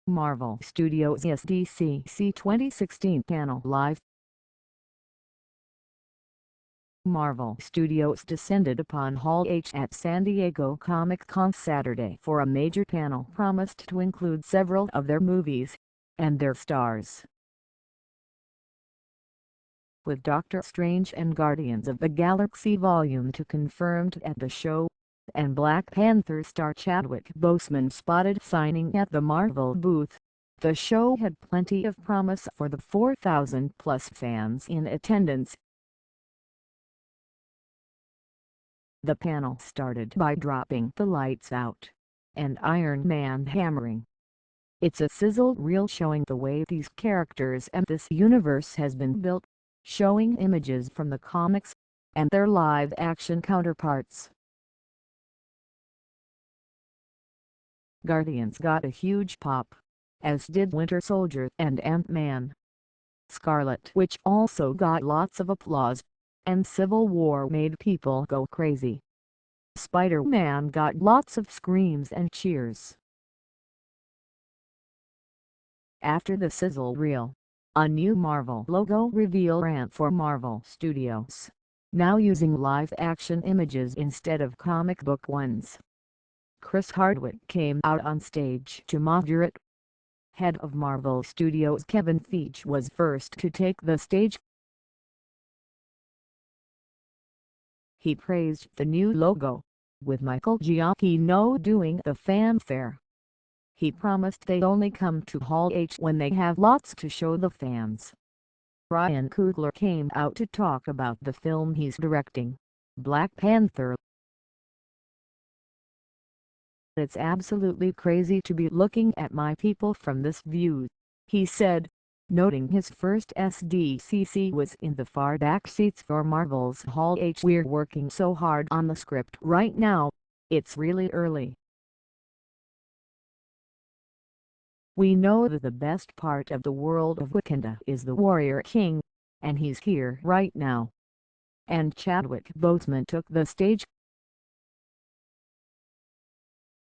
Marvel Studios SDCC 2016 panel live. Marvel Studios descended upon Hall H at San Diego Comic-Con Saturday for a major panel promised to include several of their movies and their stars. With Doctor Strange and Guardians of the Galaxy Volume 2 confirmed at the show, and Black Panther star Chadwick Boseman spotted signing at the Marvel booth, the show had plenty of promise for the 4,000-plus fans in attendance. The panel started by dropping the lights out and Iron Man hammering. It's a sizzle reel showing the way these characters and this universe has been built, showing images from the comics and their live-action counterparts. Guardians got a huge pop, as did Winter Soldier and Ant-Man. Scarlet Witch also got lots of applause, and Civil War made people go crazy. Spider-Man got lots of screams and cheers. After the sizzle reel, a new Marvel logo reveal ran for Marvel Studios, now using live-action images instead of comic book ones. Chris Hardwick came out on stage to moderate. Head of Marvel Studios Kevin Feige was first to take the stage. He praised the new logo, with Michael Giacchino doing the fanfare. He promised they'd only come to Hall H when they have lots to show the fans. Ryan Coogler came out to talk about the film he's directing, Black Panther. "It's absolutely crazy to be looking at my people from this view," he said, noting his first SDCC was in the far back seats for Marvel's Hall H. "We're working so hard on the script right now, it's really early. We know that the best part of the world of Wakanda is the Warrior King, and he's here right now." And Chadwick Boseman took the stage.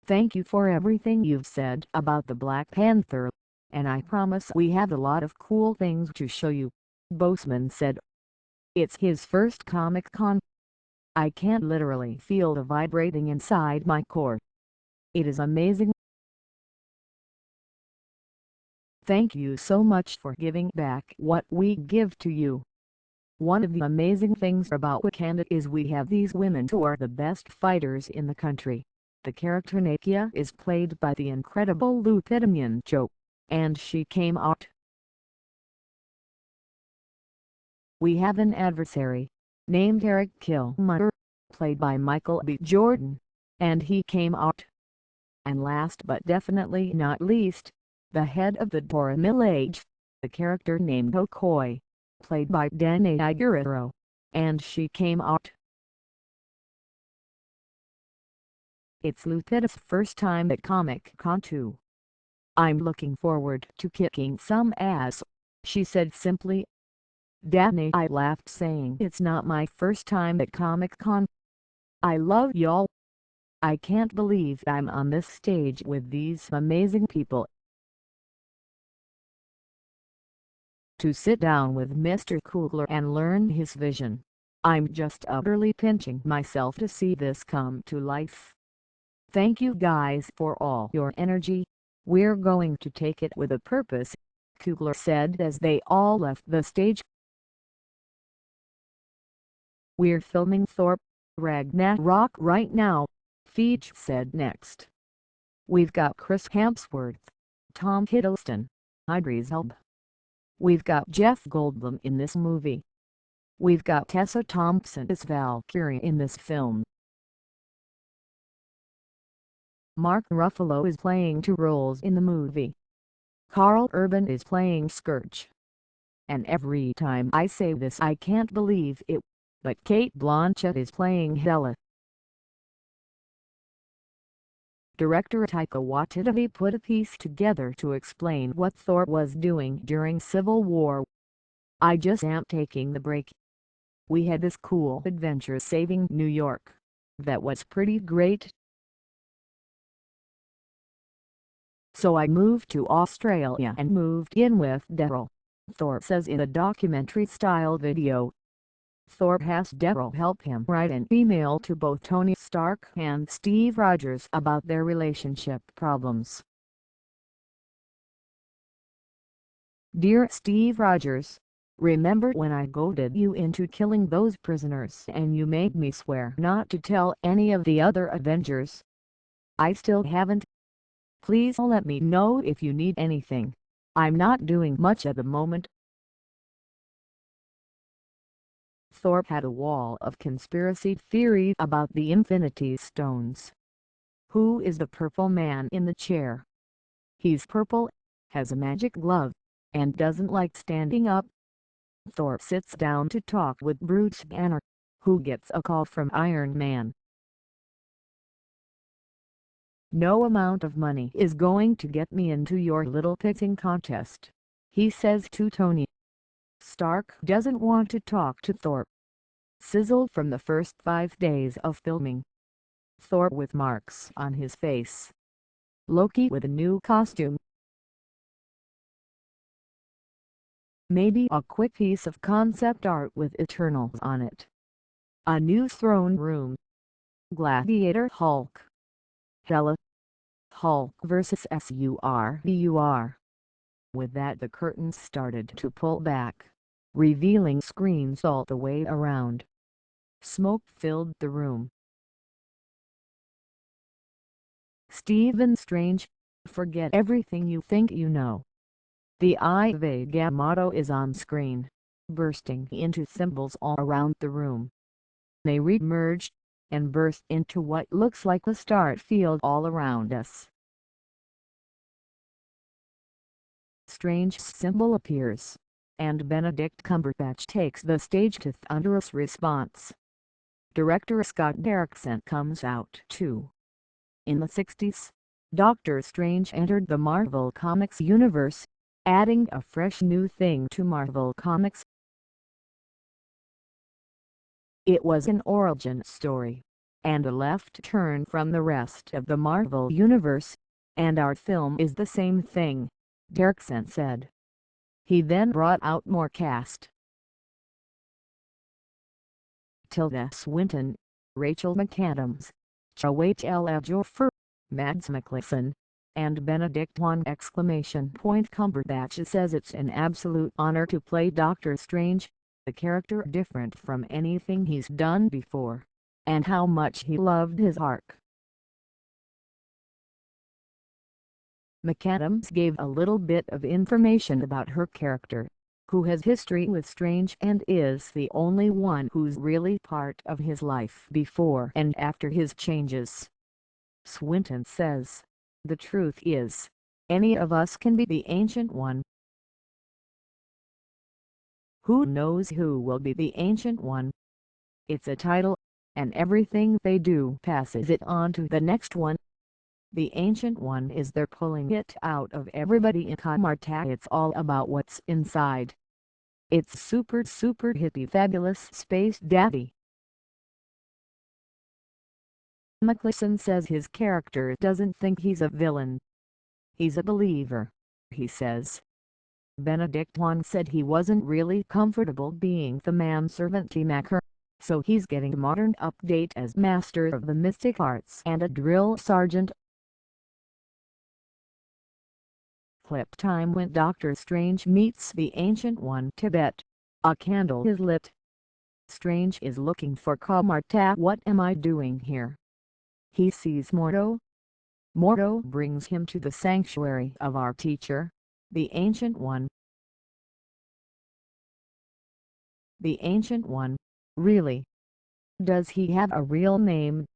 "Thank you for everything you've said about the Black Panther, and I promise we have a lot of cool things to show you," Boseman said. "It's his first Comic-Con. I can literally feel the vibrating inside my core. It is amazing. Thank you so much for giving back what we give to you. One of the amazing things about Wakanda is we have these women who are the best fighters in the country." The character Nakia is played by the incredible Lupita Nyong'o, and she came out. "We have an adversary, named Eric Killmonger, played by Michael B. Jordan, and he came out. And last but definitely not least, the head of the Dora Milaje, the character named Okoye, played by Danai Gurira, and she came out. It's Lupita's first time at Comic-Con too. I'm looking forward to kicking some ass," she said simply. Danai laughed saying, "It's not my first time at Comic-Con. I love y'all. I can't believe I'm on this stage with these amazing people. To sit down with Mr. Coogler and learn his vision, I'm just utterly pinching myself to see this come to life. Thank you guys for all your energy. We're going to take it with a purpose," Coogler said as they all left the stage. "We're filming Thor: Ragnarok right now," Feige said next. "We've got Chris Hemsworth, Tom Hiddleston, Idris Elba. We've got Jeff Goldblum in this movie. We've got Tessa Thompson as Valkyrie in this film. Mark Ruffalo is playing 2 roles in the movie. Karl Urban is playing Scourge. And every time I say this I can't believe it, but Cate Blanchett is playing Hela." Director Taika Waititi put a piece together to explain what Thor was doing during Civil War. "I just am taking the break. We had this cool adventure saving New York. That was pretty great. So I moved to Australia and moved in with Daryl, Thorpe says in a documentary-style video. Thorpe has Daryl help him write an email to both Tony Stark and Steve Rogers about their relationship problems. Dear Steve Rogers, remember when I goaded you into killing those prisoners and you made me swear not to tell any of the other Avengers? I still haven't. Please let me know if you need anything. I'm not doing much at the moment. Thorpe had a wall of conspiracy theories about the Infinity Stones. Who is the purple man in the chair? He's purple, has a magic glove, and doesn't like standing up. Thorpe sits down to talk with Bruce Banner, who gets a call from Iron Man. No amount of money is going to get me into your little pitching contest, he says to Tony. Stark doesn't want to talk to Thorpe. Sizzle from the first 5 days of filming. Thorpe with marks on his face. Loki with a new costume. Maybe a quick piece of concept art with Eternals on it. A new throne room. Gladiator Hulk. Hela. Hulk vs. SURBUR. With that the curtains started to pull back, revealing screens all the way around. Smoke filled the room. Stephen Strange, forget everything you think you know. The I Vega motto is on screen, bursting into symbols all around the room. They re-emerged, and burst into what looks like the start field all around us. Strange's symbol appears, and Benedict Cumberbatch takes the stage to thunderous response. Director Scott Derrickson comes out too. In the 60s, Doctor Strange entered the Marvel Comics universe, adding a fresh new thing to Marvel Comics. It was an origin story, and a left turn from the rest of the Marvel universe, and our film is the same thing, Derrickson said. He then brought out more cast. Tilda Swinton, Rachel McAdams, Chiwetel Ejiofor, Mads Mikkelsen, and Benedict Wong! Cumberbatch says it's an absolute honor to play Doctor Strange, a character different from anything he's done before, and how much he loved his arc. McAdams gave a little bit of information about her character, who has history with Strange and is the only one who's really part of his life before and after his changes. Swinton says, "The truth is, any of us can be the Ancient One. Who knows who will be the Ancient One? It's a title, and everything they do passes it on to the next one. The Ancient One is there pulling it out of everybody in Kamarta. It's all about what's inside. It's super hippie fabulous space daddy." Mikkelsen says his character doesn't think he's a villain. He's a believer, he says. Benedict Wong said he wasn't really comfortable being the manservant T-Maker, so he's getting a modern update as Master of the Mystic Arts and a drill sergeant. Clip time when Doctor Strange meets the Ancient One. Tibet. A candle is lit. Strange is looking for Kamarta. What am I doing here? He sees Mordo. Mordo brings him to the sanctuary of our teacher, the Ancient One. The Ancient One, really? Does he have a real name?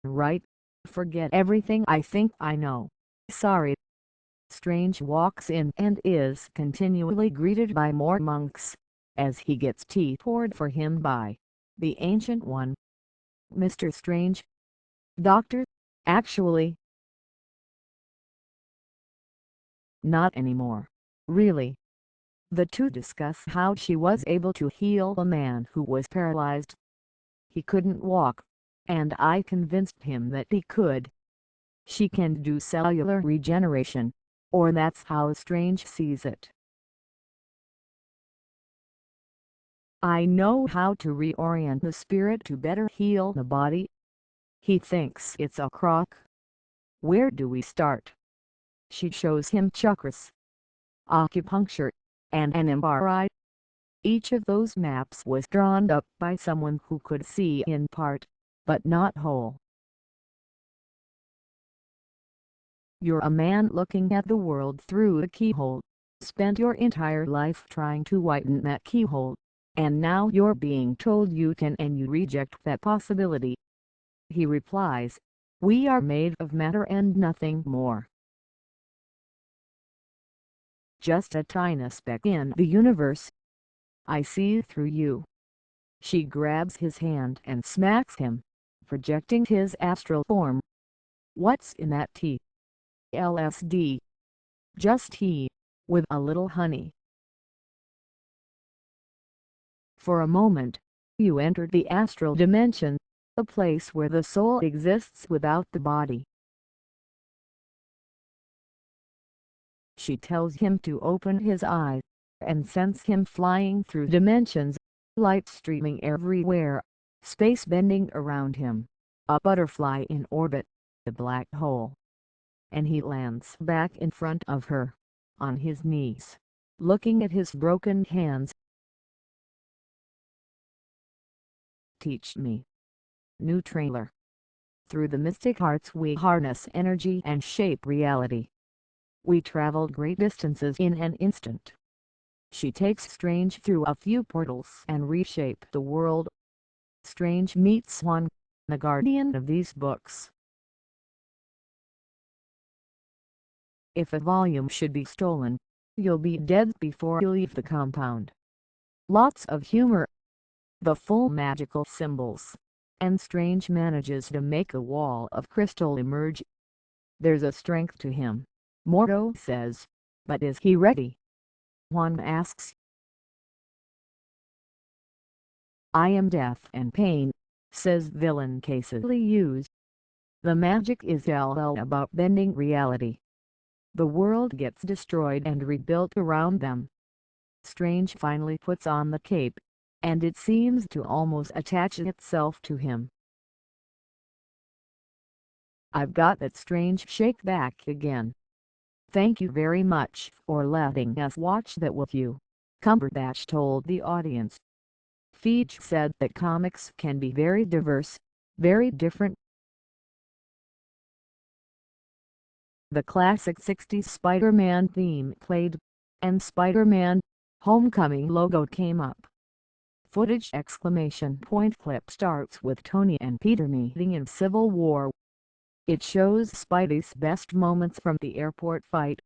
Right, forget everything I think I know. Sorry. Strange walks in and is continually greeted by more monks, as he gets tea poured for him by the Ancient One. "Mr. Strange? Doctor, actually. Not anymore, really." The two discuss how she was able to heal a man who was paralyzed. "He couldn't walk, and I convinced him that he could. She can do cellular regeneration, or that's how Strange sees it. I know how to reorient the spirit to better heal the body. He thinks it's a crock. Where do we start? She shows him chakras, acupuncture, and an MRI. Each of those maps was drawn up by someone who could see in part, but not whole. You're a man looking at the world through a keyhole. Spent your entire life trying to widen that keyhole, and now you're being told you can, and you reject that possibility. He replies, "We are made of matter and nothing more. Just a tiny speck in the universe. I see through you." She grabs his hand and smacks him, projecting his astral form. "What's in that tea?" "LSD. Just tea, with a little honey." For a moment, you enter the astral dimension, a place where the soul exists without the body. She tells him to open his eyes, and sends him flying through dimensions, light streaming everywhere, space bending around him, a butterfly in orbit, a black hole. And he lands back in front of her, on his knees, looking at his broken hands. Teach me. New trailer. Through the mystic arts we harness energy and shape reality. We traveled great distances in an instant. She takes Strange through a few portals and reshape the world. Strange meets Juan, the guardian of these books. If a volume should be stolen, you'll be dead before you leave the compound. Lots of humor, the full magical symbols, and Strange manages to make a wall of crystal emerge. There's a strength to him, Mordo says, but is he ready? Juan asks. "I am death and pain," says villain Casely Hughes. "The magic is all about bending reality. The world gets destroyed and rebuilt around them." Strange finally puts on the cape, and it seems to almost attach itself to him. "I've got that Strange shake back again. Thank you very much for letting us watch that with you," Cumberbatch told the audience. Feige said that comics can be very diverse, very different. The classic 60s Spider-Man theme played, and Spider-Man: Homecoming logo came up. Footage! Clip starts with Tony and Peter meeting in Civil War. It shows Spidey's best moments from the airport fight.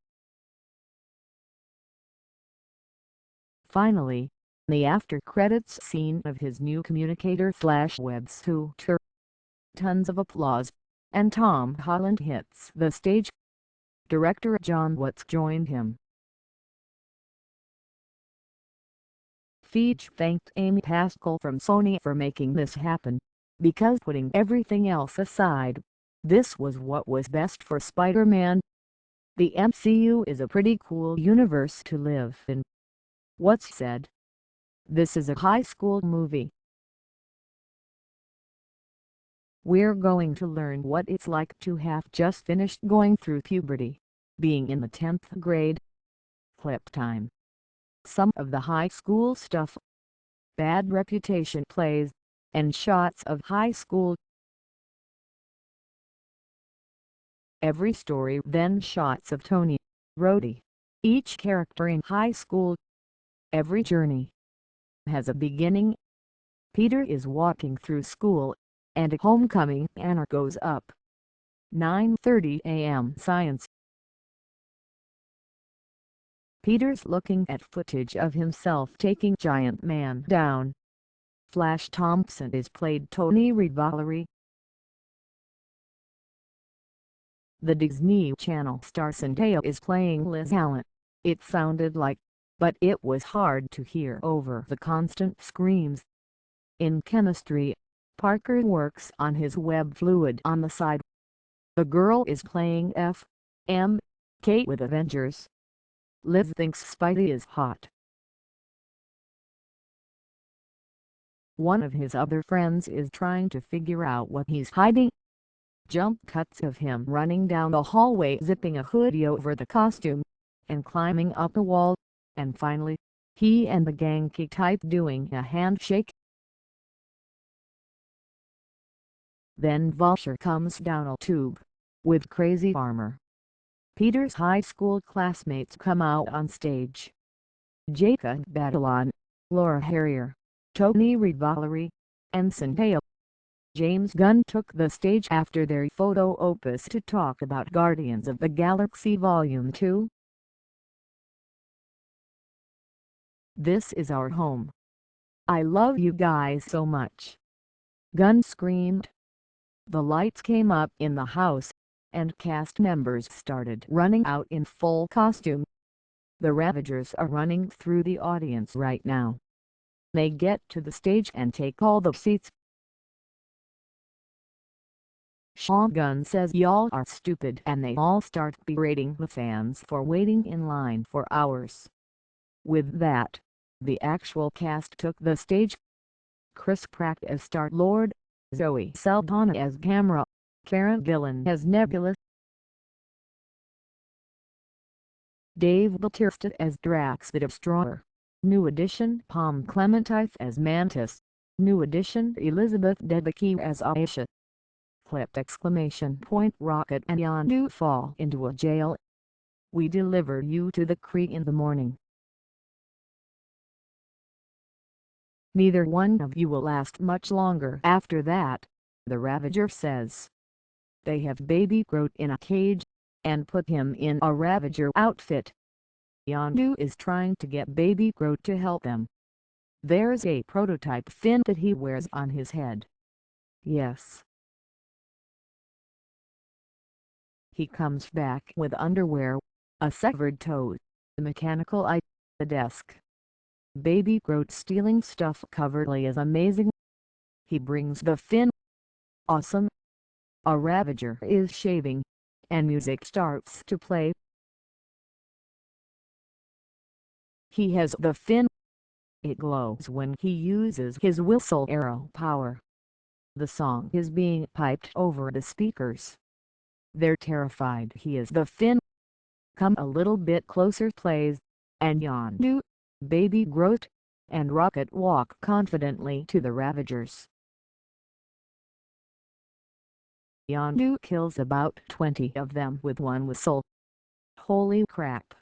Finally, the after-credits scene of his new communicator Flash web suit. Tons of applause, and Tom Holland hits the stage. Director John Watts joined him. Feige thanked Amy Pascal from Sony for making this happen, because putting everything else aside, this was what was best for Spider-Man. "The MCU is a pretty cool universe to live in," Watts said. "This is a high school movie. We're going to learn what it's like to have just finished going through puberty, being in the 10th grade. Clip time. Some of the high school stuff. Bad Reputation plays, and shots of high school. Every story then shots of Tony, Rhodey, each character in high school. Every journey has a beginning. Peter is walking through school, and a homecoming banner goes up. 9:30 a.m. Science. Peter's looking at footage of himself taking Giant Man down. Flash Thompson is played Tony Revolori. The Disney Channel star Zendaya is playing Liz Allen. It sounded like, but it was hard to hear over the constant screams. In chemistry, Parker works on his web fluid on the side. The girl is playing F.M. Kate with Avengers. Liv thinks Spidey is hot. One of his other friends is trying to figure out what he's hiding. Jump cuts of him running down the hallway, zipping a hoodie over the costume, and climbing up a wall, and finally, he and the gang kick type doing a handshake. Then Vulture comes down a tube, with Crazy Farmer. Peter's high school classmates come out on stage. Jacob Batalon, Laura Harrier, Tony Revolori, and Zendaya. James Gunn took the stage after their photo opus to talk about Guardians of the Galaxy Volume 2. "This is our home. I love you guys so much," Gunn screamed. The lights came up in the house, and cast members started running out in full costume. The Ravagers are running through the audience right now. They get to the stage and take all the seats. Sean Gunn says y'all are stupid, and they all start berating the fans for waiting in line for hours. With that, the actual cast took the stage. Chris Pratt as Star-Lord, Zoe Saldana as Gamora, Karen Gillan as Nebula, Dave Bautista as Drax the Destroyer, New Edition Pom Clementine as Mantis, New Edition Elizabeth Debicki as Aisha. Clip! Rocket and Yondu fall into a jail. "We deliver you to the Kree in the morning. Neither one of you will last much longer after that," the Ravager says. They have Baby Groot in a cage, and put him in a Ravager outfit. Yondu is trying to get Baby Groot to help them. There's a prototype fin that he wears on his head. Yes. He comes back with underwear, a severed toe, a mechanical eye, a desk. Baby Groot stealing stuff covertly is amazing. He brings the fin. Awesome. A Ravager is shaving, and music starts to play. He has the fin. It glows when he uses his whistle arrow power. The song is being piped over the speakers. They're terrified he is the Fin. "Come a little bit closer" plays, and Yondu, Baby Groot, and Rocket walk confidently to the Ravagers. Yondu kills about 20 of them with one whistle. Holy crap!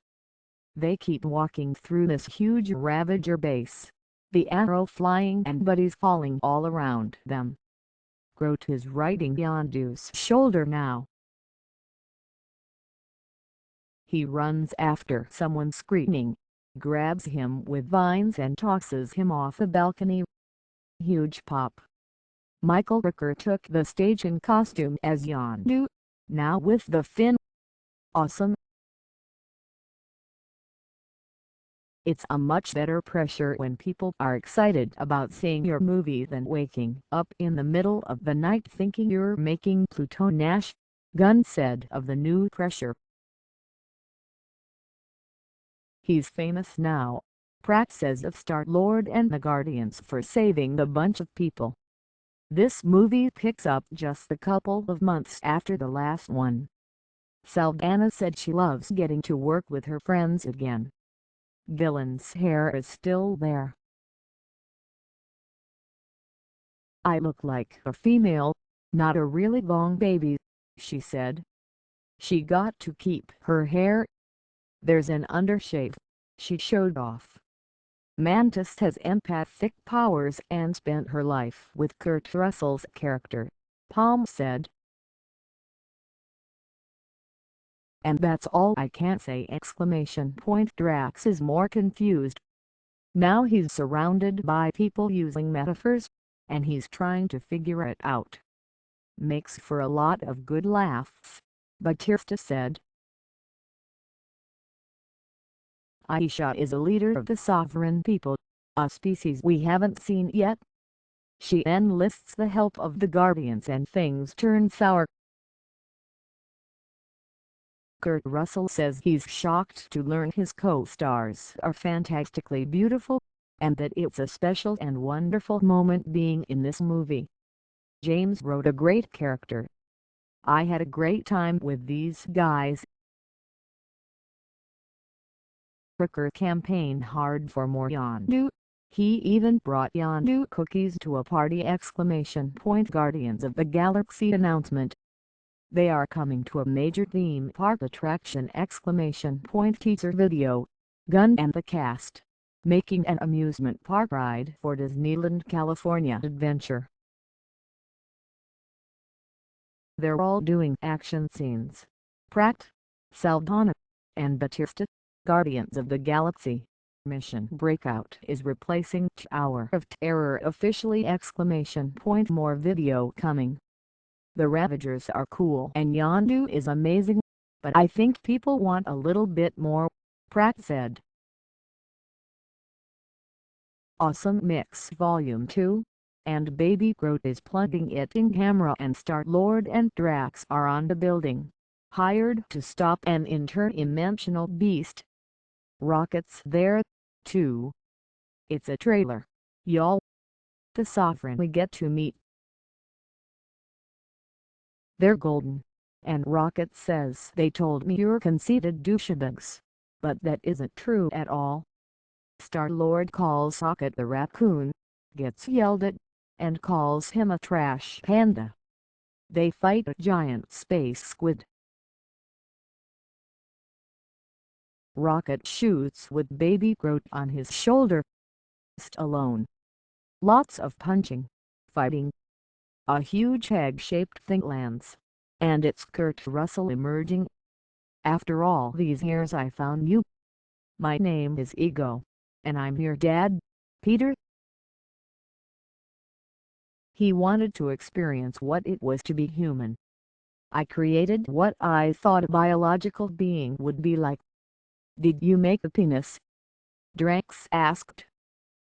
They keep walking through this huge Ravager base, the arrow flying and buddies falling all around them. Groot is riding Yondu's shoulder now. He runs after someone screaming, grabs him with vines and tosses him off a balcony. Huge pop. Michael Rooker took the stage in costume as Yondu, now with the fin. Awesome. It's a much better pressure when people are excited about seeing your movie than waking up in the middle of the night thinking you're making Pluto Nash, Gunn said of the new pressure. "He's famous now," Pratt says of Star-Lord and the Guardians for saving a bunch of people. "This movie picks up just a couple of months after the last one." Saldana said she loves getting to work with her friends again. Gillan's hair is still there. "I look like a female, not a really long baby," she said. She got to keep her hair. "There's an undershave," she showed off. Mantis has empathic powers and spent her life with Kurt Russell's character, Pom said. "And that's all I can say!" Drax is more confused. Now he's surrounded by people using metaphors, and he's trying to figure it out. "Makes for a lot of good laughs," Bautista said. "Aisha is a leader of the sovereign people, a species we haven't seen yet." She enlists the help of the Guardians and things turn sour. Kurt Russell says he's shocked to learn his co-stars are fantastically beautiful, and that it's a special and wonderful moment being in this movie. James wrote a great character. I had a great time with these guys. Riker campaigned hard for more Yondu. He even brought Yondu cookies to a party! Guardians of the Galaxy announcement. They are coming to a major theme park attraction! Teaser video. Gunn and the cast making an amusement park ride for Disneyland California Adventure. They're all doing action scenes. Pratt, Saldana, and Batista. Guardians of the Galaxy Mission Breakout is replacing Tower of Terror officially! More video coming. The Ravagers are cool and Yondu is amazing, but I think people want a little bit more, Pratt said. Awesome Mix Volume 2, and Baby Groot is plugging it in camera, and Star-Lord and Drax are on the building, hired to stop an interdimensional beast. Rocket's there, too. It's a trailer, y'all. The Sovereign we get to meet. They're golden, and Rocket says they told me you're conceited douchebags, but that isn't true at all. Star-Lord calls Rocket the raccoon, gets yelled at, and calls him a trash panda. They fight a giant space squid. Rocket shoots with Baby Groot on his shoulder. Alone. Lots of punching, fighting. A huge egg-shaped thing lands, and it's Kurt Russell emerging. After all these years I found you. My name is Ego, and I'm your dad, Peter. He wanted to experience what it was to be human. I created what I thought a biological being would be like. Did you make a penis? Drax asked.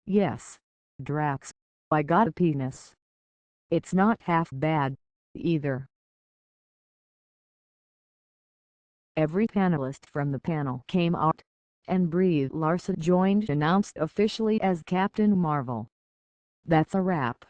Yes, Drax, I got a penis. It's not half bad, either. Every panelist from the panel came out, and Brie Larson joined announced officially as Captain Marvel. That's a wrap.